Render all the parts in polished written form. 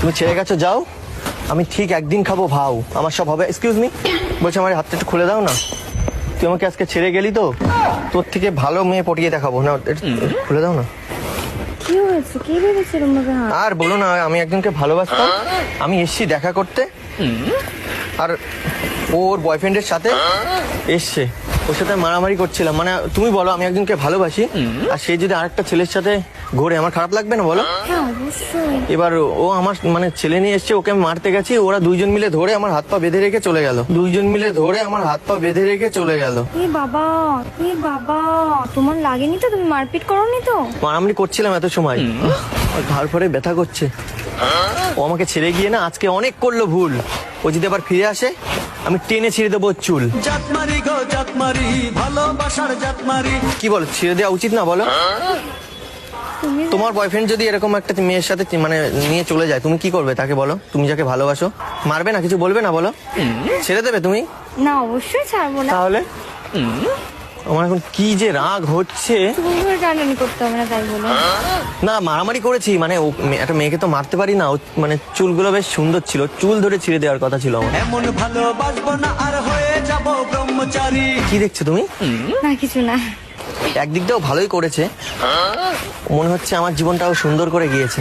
তুমি ছেড়ে গেছো, যাও। আমি ঠিক একদিন খাবো ভাও, আমার সব হবে। এক্সকিউজ মি, বলছি আমার হাতটা একটু খুলে দাও না। তুই আমাকে আজকে ছেড়ে গেলি তো, তোর থেকে ভালো মেয়ে পটিয়ে দেখাবো না, খুলে দাও না। কি হয়েছে? কি ভেবেছিল আমাকে? আর বলো না, আমি একজনকে ভালোবাসতাম, আমি এসছি দেখা করতে, আর ওর বয়ফ্রেন্ডের সাথে এসছে, ওর সাথে মারামারি করছিলাম। মানে তুমি বলো, আমি একজনকে ভালোবাসি আর সে যদি আরেকটা ছেলের সাথে ঘোরে, আমার খারাপ লাগবে না বলো? হ্যাঁ অবশ্যই। এবার ও আমার মানে ছেলে নিয়ে এসছে, ওকে আমি মারতে গেছি, ওরা দুইজন মিলে ধরে আমার হাত পা বেঁধে রেখে চলে গেল, দুইজন মিলে ধরে আমার হাত পা বেঁধে রেখে চলে গেল। এ বাবা, এ বাবা, তোমার লাগেনি তো? তুমি মারপিট করোনি তো? মারামারি করছিলাম এত সময়, ঘাড় পরে ব্যথা করছে। ও আমাকে ছেড়ে গিয়ে না আজকে অনেক করলো ভুল। ও যদি আবার ফিরে আসে, আমি টেনে ছিঁড়ে দেবো ওর চুল। জাতমারি গো জাতমারি, ভালোবাসার জাতমারি। কি বলো, ছিঁড়ে দেওয়া উচিত না বলো? তুমি তোমার বয়ফ্রেন্ড যদি এরকম একটা মেয়ের সাথে মানে নিয়ে চলে যায়, তুমি কি করবে তাকে বলো? তুমি যাকে ভালোবাসো, মারবে না, কিছু বলবে না বলো? ছেড়ে দেবে তুমি? না, অবশ্যই ছাড়বো না। তাহলে আমার এখন কি যে রাগ হচ্ছে। তুমি ধরে টানাটানি করতে হবে না তাই বলে। না, মারামারি করেছি মানে একটা মেয়েকে তো মারতে পারি না, মানে চুলগুলো বেশ সুন্দর ছিল, চুল ধরে ছিঁড়ে দেওয়ার কথা ছিল আমার। এমন ভালোবাসবো না আর হয়ে যাব ব্রহ্মচারী। কি দেখছো তুমি? না কিছু না। একদিক দিয়েও ভালোই করেছে, মনে হচ্ছে আমার জীবনটাও সুন্দর করে গিয়েছে।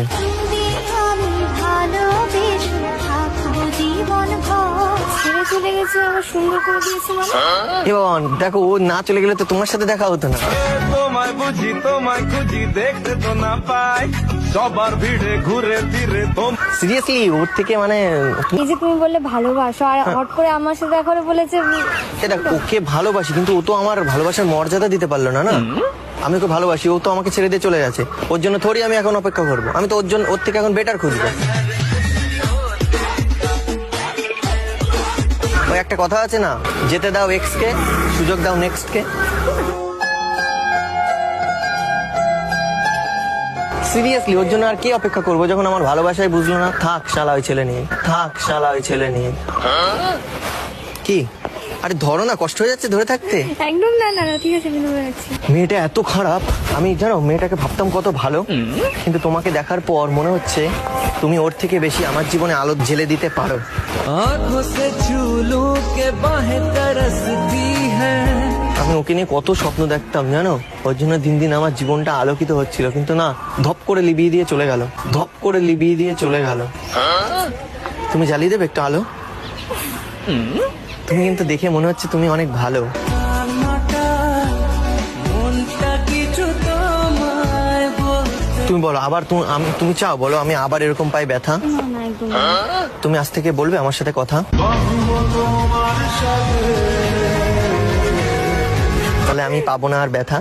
ছেড়ে চলে গেছে, আবার সুন্দর করে দিয়েছে মানে? এ বাবা, দেখো ও না চলে গেলে তো তোমার সাথে দেখা হতো না। তোমায় বুঝি তোমায় খুঁজি, দেখতে তো না পাই সবার ভিড়ে ঘুরে ফিরে তোম। সিরিয়াসলি ওর থেকে মানে এই যে তুমি বললে ভালোবাসো, আর হট করে আমার সাথে দেখা করে বলেছে এটা, ওকে ভালোবাসি কিন্তু ও তো আমার ভালোবাসার মর্যাদা দিতে পারলো না। না, আমি ওকে ভালোবাসি, ও তো আমাকে ছেড়ে দিয়ে চলে গেছে, ওর জন্য থোড়ি আমি এখন অপেক্ষা করবো। আমি তো ওর থেকে এখন বেটার খুঁজবো। ওই একটা কথা আছে না, যেতে দাও এক্স কে, সুযোগ দাও নেক্সট কে। সিরিয়াসলি ওর জন্য আর কি অপেক্ষা করবো, যখন আমার ভালোবাসায় বুঝলো না। থাক শালা ওই ছেলে নিয়ে, থাক শালা ওই ছেলে নিয়ে। কি আরে ধরো না, কষ্ট হয়ে যাচ্ছে ধরে থাকতে। একদম না না না, ঠিক আছে আমি ধরে রাখছি। মেয়েটা এত খারাপ, আমি জানো মেয়েটাকে ভাবতাম কত ভালো, কিন্তু তোমাকে দেখার পর মনে হচ্ছে তুমি ওর থেকে বেশি আমার জীবনে আলো জ্বেলে দিতে পারো। आँखों से छू लूं के बाहें तरसती है। আমি ওকে নিয়ে কত স্বপ্ন দেখতাম জানো, ওর জন্য দিন দিন আমার জীবনটা আলোকিত হচ্ছিল, কিন্তু না, ধপ করে লিবিয়ে দিয়ে চলে গেল, ধপ করে লিবিয়ে দিয়ে চলে গেল। তুমি জ্বালিয়ে দেবে একটু আলো? তুমি কিন্তু দেখে মনে হচ্ছে তুমি অনেক ভালো। মনটা কিছু তোমায় বলতে। তুমি বলো আবার, তুমি চাও বলো আমি আবার এরকম পাই ব্যথা? না না একদম না। তুমি আজ থেকে বলবে আমার সাথে কথা? তাহলে আমি পাবো না আর ব্যথা।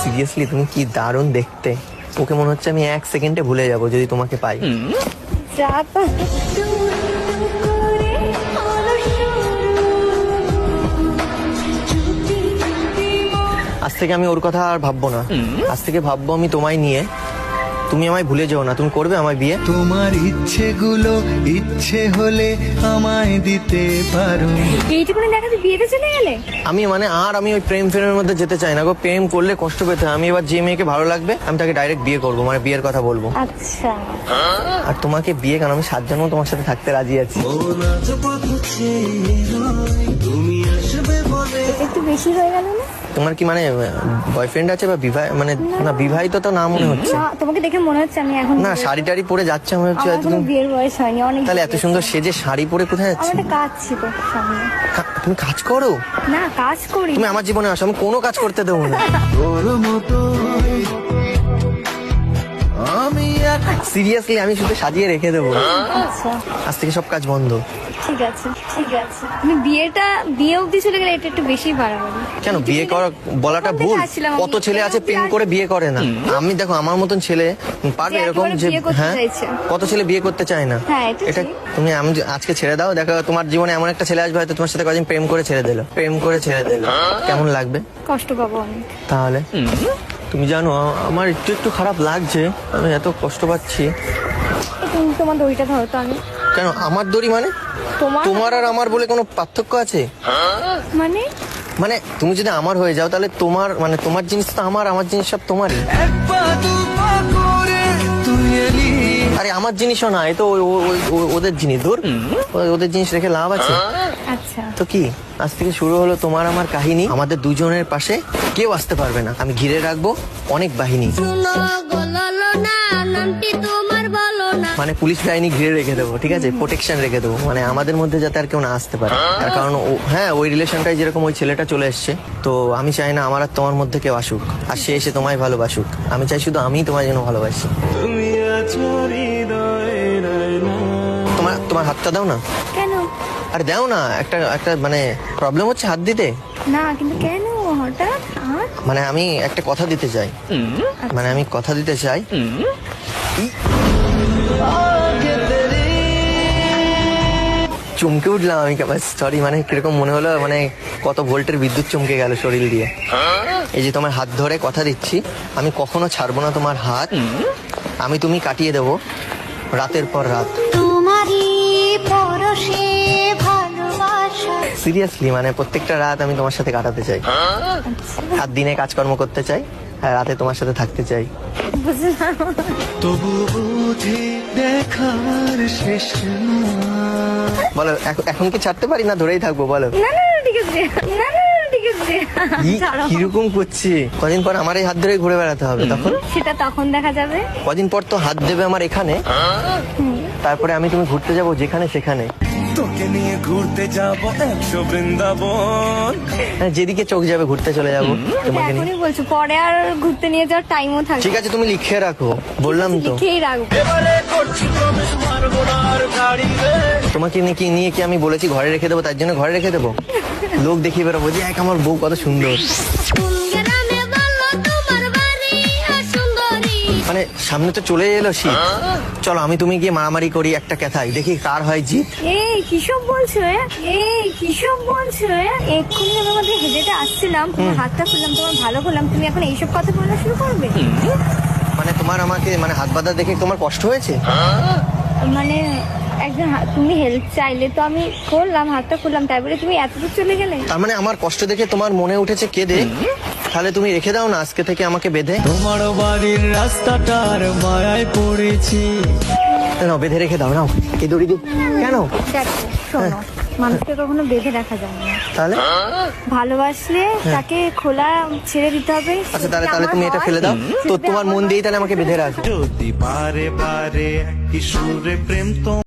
সিরিয়াসলি তুমি কি দারুণ দেখতে, ওকে মনে হচ্ছে আমি 1 সেকেন্ডে ভুলে যাব যদি তোমাকে পাই। যা তা। আজ থেকে আমি ওর কথা আর ভাববো না, আজ থেকে ভাববো আমি তোমায় নিয়ে। তুমি আমায় ভুলে যেও না, তুমি করবে আমায় বিয়ে? তোমার ইচ্ছেগুলো ইচ্ছে হলে আমায় দিতে পারো। এইটুকুনি দেখাতে বিয়েতে চলে গেলে? আমি মানে আর আমি ওই প্রেমের মধ্যে যেতে চাই না গো, প্রেম করলে কষ্ট পেতে হয়। আমি এবার যে মেয়েকে ভালো লাগবে আমি তাকে ডাইরেক্ট বিয়ে করবো, মানে বিয়ের কথা বলবো। আচ্ছা আর তোমাকে বিয়ে, কারণ আমি 7 জন্ম তোমার সাথে থাকতে রাজি আছি। এটা একটু বেশি হয়ে গেল না? তোমার কি মানে বয়ফ্রেন্ড আছে বা মানে না, বিবাহিত তো না মনে হচ্ছে। না, তোমাকে দেখে মনে হচ্ছে আমি এখন না, শাড়ি টাড়ি পরে যাচ্ছে মনে হচ্ছে আমার হয়তো এখনো তুমি। বিয়ের বয়স হয়নি, অনেক তাহলে এত সুন্দর সেজে শাড়ি পরে কোথায় আমার যাচ্ছে? একটা কাজ ছিল সামনে। তুমি কাজ করো? না কাজ করি। তুমি আমার জীবনে আসো, আমি কোনো কাজ করতে দেবো না। তোর মতো আমি সিরিয়াসলি আমি শুধু সাজিয়ে রেখে দেবো, আচ্ছা আজ থেকে সব কাজ বন্ধ। ঠিক আছে ঠিক আছে। আমি বিয়ে অবধি চলে গেলে এটা একটু বেশি বাড়াবাড়ি। কেন বিয়ে করা বলাটা ভুল? আসছিলাম কত আমি। ছেলে আছে প্রেম করে বিয়ে করে না। আমি দেখো আমার মতন ছেলে পারবে যে এরকম একেবারে যে, বিয়ে করতে হ্যাঁ চাইছে। কত ছেলে বিয়ে করতে চায় না। হ্যাঁ, এটা এটা ঠিক। তুমি আমি আজকে ছেড়ে দাও, দেখো তোমার জীবনে এমন একটা ছেলে আসবে হয়তো তোমার সাথে কদিন প্রেম করে ছেড়ে দিলো, প্রেম করে ছেড়ে দিলো, কেমন লাগবে? কষ্ট পাবো আমি। তাহলে তুমি জানো আমার একটু একটু খারাপ লাগছে, আমি এত কষ্ট পাচ্ছি। তুমি তোমার দড়িটা ধরো তো আমি। কেন আমার দড়ি মানে? তোমার তোমার আর আমার বলে কোনো পার্থক্য আছে? মানে মানে তুমি যদি আমার হয়ে যাও তাহলে তোমার মানে তোমার জিনিস তো আমার, আমার জিনিস সব তোমারই। এক পা দু পা করে তুই এলি। আরে আমার জিনিসও না, এ তো ওদের জিনিস। দূর, ওদের জিনিস রেখে লাভ আছে? আচ্ছা তো কি, আজ থেকে শুরু হলো তোমার আমার কাহিনী। আমাদের দুজনের পাশে কেউ আসতে পারবে না। আমি ঘিরে রাখবো অনেক বাহিনী, শুনো বললো না নামটি তোমার বলো না। মানে পুলিশ বাহিনী ঘিরে রেখে দেবো, ঠিক আছে, প্রোটেকশন রেখে দেবো, মানে আমাদের মধ্যে যাতে আর কেউ না আসতে পারে। তার কারণ হ্যাঁ, ওই রিলেশনটাই যেরকম ওই ছেলেটা চলে এসছে, তো আমি চাই না আমার আর তোমার মধ্যে কেউ আসুক, আর সে এসে তোমায় ভালোবাসুক। আমি চাই শুধু আমি তোমার জন্য ভালোবাসি। তুমি আছো হৃদয়ের আয়না। তোমার হাতটা দাও না। কেন? আরে দাও না, একটা একটা মানে প্রবলেম হচ্ছে হাত দিতে। না কিন্তু কেন হঠাৎ আর? মানে আমি একটা কথা দিতে চাই, মানে আমি কথা দিতে চাই। চমকে উঠলাম আমি, সরি, মানে কিরকম মনে হলো, মানে কত ভোল্টের বিদ্যুৎ চমকে গেল শরীর দিয়ে। এই যে তোমার হাত ধরে কথা দিচ্ছি, আমি কখনো ছাড়বো না তোমার হাত। আমি তুমি কাটিয়ে দেবো রাতের পর রাত। তোমারই পরশে ভালোবাসা। সিরিয়াসলি, মানে প্রত্যেকটা রাত আমি তোমার সাথে কাটাতে চাই, আর দিনে কাজকর্ম করতে চাই, আর রাতে তোমার সাথে থাকতে চাই। বুঝলাম। তবু বুঝি দেখার শেষ না। বলো এখন কি ছাড়তে পারি না ধরেই থাকবো? বলো। না না না, ঠিক আছে, না না না, ঠিক আছে, ছাড়ো। কিরকম করছি? কদিন পর আমার এই হাত ধরে ঘুরে বেড়াতে হবে, তখন সেটা তখন দেখা যাবে। কদিন পর তো হাত দেবে আমার এখানে, তারপরে আমি তুমি ঘুরতে যাবো যেখানে সেখানে, তোকে নিয়ে ঘুরতে যাবো 100 বৃন্দাবন। হ্যাঁ, যেদিকে চোখ যাবে ঘুরতে চলে যাবো তোমাকে নিয়ে। এখনই বলছো, পরে আর ঘুরতে নিয়ে যাওয়ার টাইমও থাকবে। ঠিক আছে, তুমি লিখে রাখো, বললাম তো। লিখেই রাখবো। তোমাকে নিয়ে কি আমি বলেছি ঘরে রেখে দেবো? তার জন্য ঘরে রেখে দেবো? লোক দেখিয়ে বেরোবো যে এক আমার বউ কত সুন্দর। কোন গ্রামে বললো তোমার বাড়ি সুন্দরী। মানে সামনে তো চলে এলো শীত, চলো আমি তুমি গিয়ে মারামারি করি একটা কথাই, দেখি কার হয় জিত। এই কিসব বলছো? এই কিসব বলছো? এক্ষুনি আমি আমাদের হেঁটে আসছিলাম, তোমার হাতটা খুললাম, তোমার ভালো করলাম, তুমি এখন এইসব কথা বলা শুরু করবে? মানে তোমার আমাকে মানে হাত বাঁধা দেখে তোমার কষ্ট হয়েছে? মানে একজন তুমি হেল্প চাইলে তো আমি করলাম, হাতটা খুললাম, তাই বলে তুমি এতদূর চলে গেলে? তার মানে আমার কষ্ট দেখে তোমার মনে উঠেছে কেঁদে? তাহলে তুমি রেখে দাও না আজকে থেকে আমাকে বেঁধে। তোমার বাড়ির রাস্তাটার মায়ায় পড়েছি। নাও বেঁধে রেখে দাও, নাও এই দড়ি দিও। কেন? দেখো শোনো, মানুষকে কখনো বেঁধে রাখা যায় না। তাহলে ভালোবাসলে তাকে খোলা ছেড়ে দিতে হবে। আচ্ছা, তাহলে তুমি এটা ফেলে দাও তো, তোমার মন দিয়েই তাহলে আমাকে বেঁধে রাখো। যদি বারে বারে কিশোরে প্রেম তো